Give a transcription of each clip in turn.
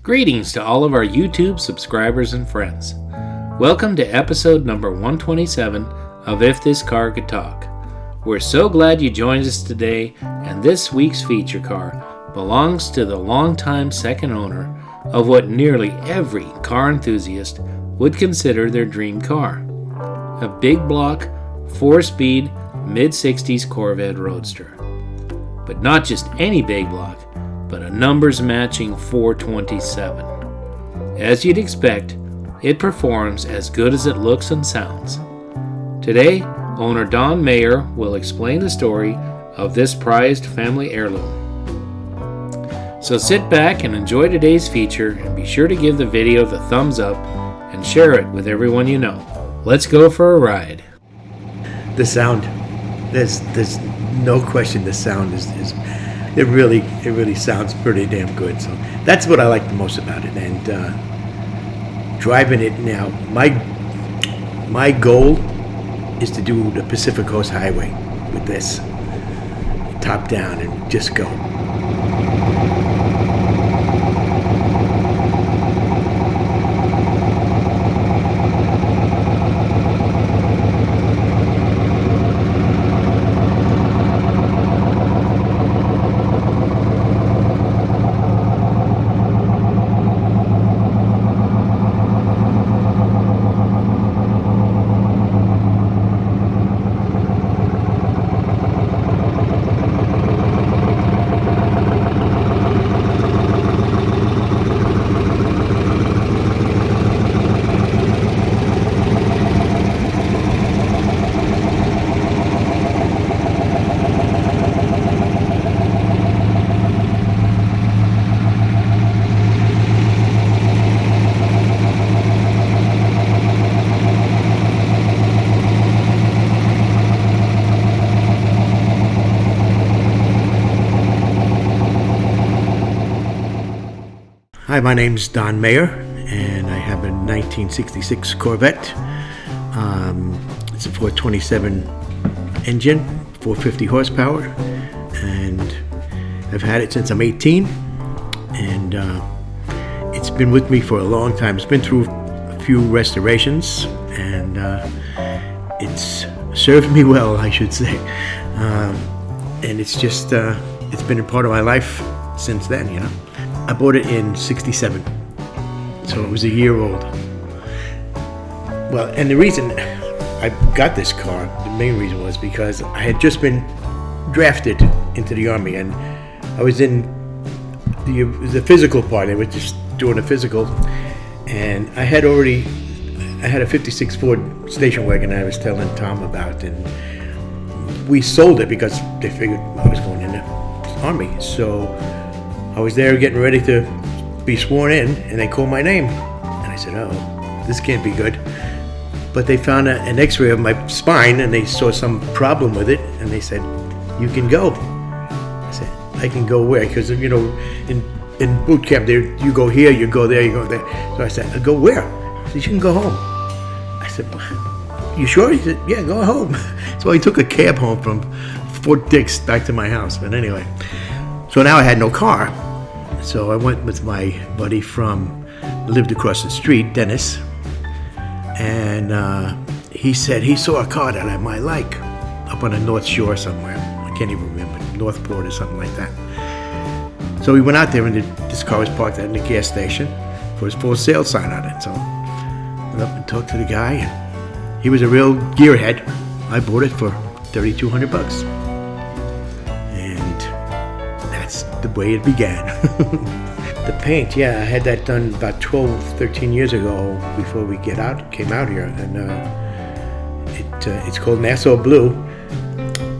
Greetings to all of our YouTube subscribers and friends. Welcome to episode number 127 of If This Car Could Talk. We're so glad you joined us today, and this week's feature car belongs to the longtime second owner of what nearly every car enthusiast would consider their dream car. A big block, 4-speed, mid-60s Corvette Roadster. But not just any big block, but a numbers-matching 427. As you'd expect, it performs as good as it looks and sounds. Today, owner Don Mayer will explain the story of this prized family heirloom. So sit back and enjoy today's feature, and be sure to give the video the thumbs up and share it with everyone you know. Let's go for a ride. The sound, there's no question the sound is it really sounds pretty damn good. So that's what I like the most about it. And driving it now, my goal is to do the Pacific Coast Highway with this, top down, and just go. Hi, my name's Don Mayer, and I have a 1966 Corvette. It's a 427 engine, 450 horsepower, and I've had it since I'm 18, and it's been with me for a long time. It's been through a few restorations, and it's served me well, I should say. And it's just, it's been a part of my life since then, you know. I bought it in 67, so it was a year old. Well, and the reason I got this car, the main reason was because I had just been drafted into the Army, and I was in the physical part. They were just doing a physical, and I had a 56 Ford station wagon I was telling Tom about, and we sold it because they figured I was going in the Army. So I was there getting ready to be sworn in, and they called my name. And I said, oh, this can't be good. But they found an x-ray of my spine, and they saw some problem with it, and they said, you can go. I said, I can go where? Because, you know, in boot camp, you go here, you go there, you go there. So I said, go where? He said, you can go home. I said, you sure? He said, yeah, go home. So I took a cab home from Fort Dix back to my house. But anyway, so now I had no car. So I went with my buddy lived across the street, Dennis, and he said he saw a car that I might like up on the North Shore somewhere. I can't even remember, Northport or something like that. So we went out there, and this car was parked in the gas station for his for sale sign on it. So I went up and talked to the guy, and he was a real gearhead. I bought it for $3,200. The way it began. The paint, yeah, I had that done about 12, 13 years ago before we came out here, and it's called Nassau Blue.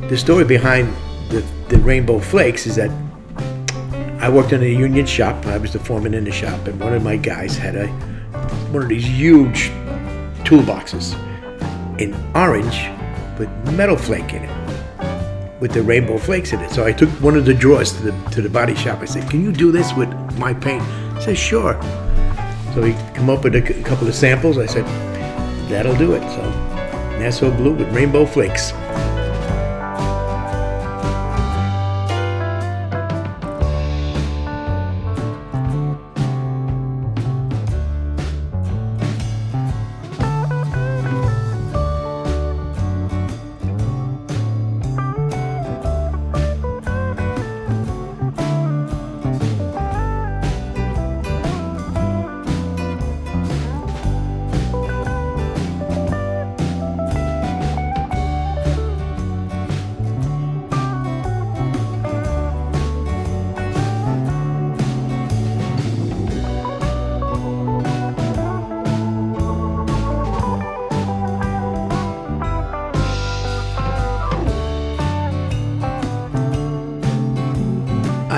The story behind the Rainbow Flakes is that I worked in a union shop. I was the foreman in the shop, and one of my guys had one of these huge toolboxes in orange with metal flake in it, with the Rainbow Flakes in it. So I took one of the drawers to the body shop. I said, can you do this with my paint? He said, sure. So he come up with a couple of samples. I said, that'll do it. So Nassau Blue with Rainbow Flakes.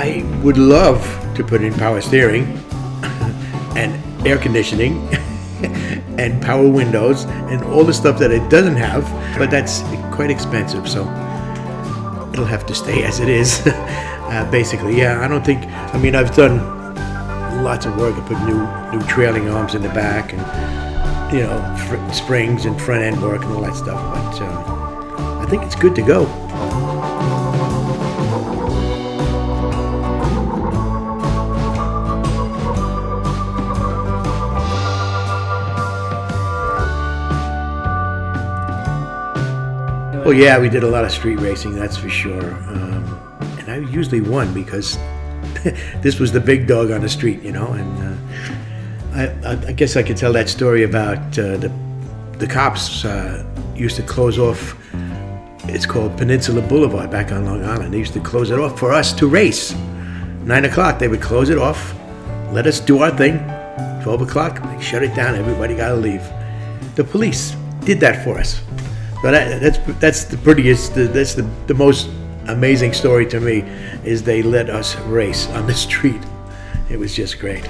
I would love to put in power steering and air conditioning and power windows and all the stuff that it doesn't have, but that's quite expensive, so it'll have to stay as it is. Basically, yeah, I don't think, I mean, I've done lots of work. I put new trailing arms in the back and, you know, springs and front end work and all that stuff, but I think it's good to go. Well, yeah, we did a lot of street racing, that's for sure. And I usually won because this was the big dog on the street, you know. And I guess I could tell that story about the cops used to close off. It's called Peninsula Boulevard back on Long Island. They used to close it off for us to race. 9 o'clock, they would close it off, let us do our thing. 12 o'clock, they shut it down. Everybody got to leave. The police did that for us. So that's the prettiest. That's the most amazing story to me, is they let us race on the street. It was just great.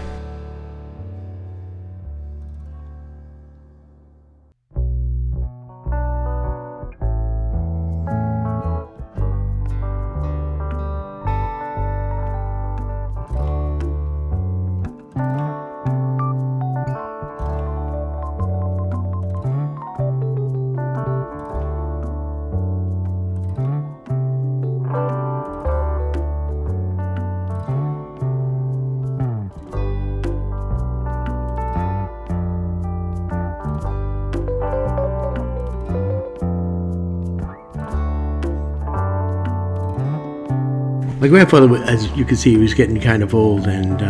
My grandfather, as you can see, he was getting kind of old, and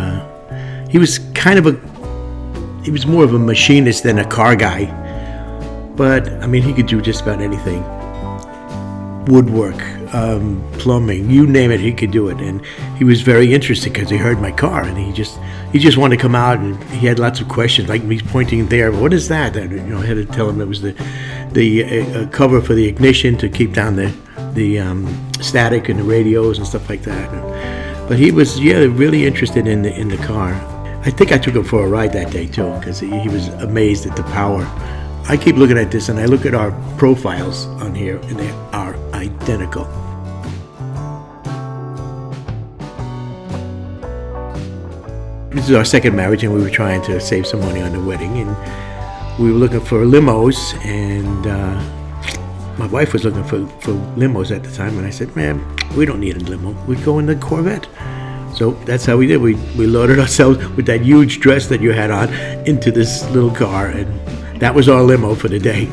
he was more of a machinist than a car guy. But I mean, he could do just about anything. Woodwork, plumbing, you name it, he could do it. And he was very interested because he heard my car, and he just wanted to come out, and he had lots of questions, like me pointing there. What is that? And, you know, I had to tell him it was the cover for the ignition to keep down the static and the radios and stuff like that. But he was, really interested in the car. I think I took him for a ride that day too, because he was amazed at the power. I keep looking at this, and I look at our profiles on here, and they are identical. This is our second marriage, and we were trying to save some money on the wedding, and we were looking for limos, and my wife was looking for limos at the time, and I said, man, we don't need a limo. We go in the Corvette. So that's how we did. We loaded ourselves with that huge dress that you had on into this little car, and that was our limo for the day.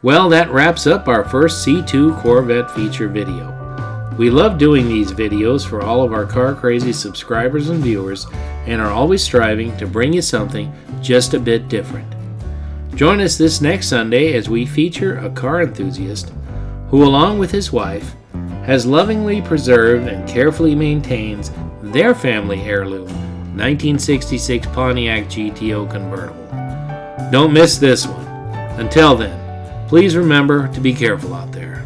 Well, that wraps up our first C2 Corvette feature video. We love doing these videos for all of our Car Crazy subscribers and viewers, and are always striving to bring you something just a bit different. Join us this next Sunday as we feature a car enthusiast who, along with his wife, has lovingly preserved and carefully maintains their family heirloom, 1966 Pontiac GTO convertible. Don't miss this one. Until then, please remember to be careful out there.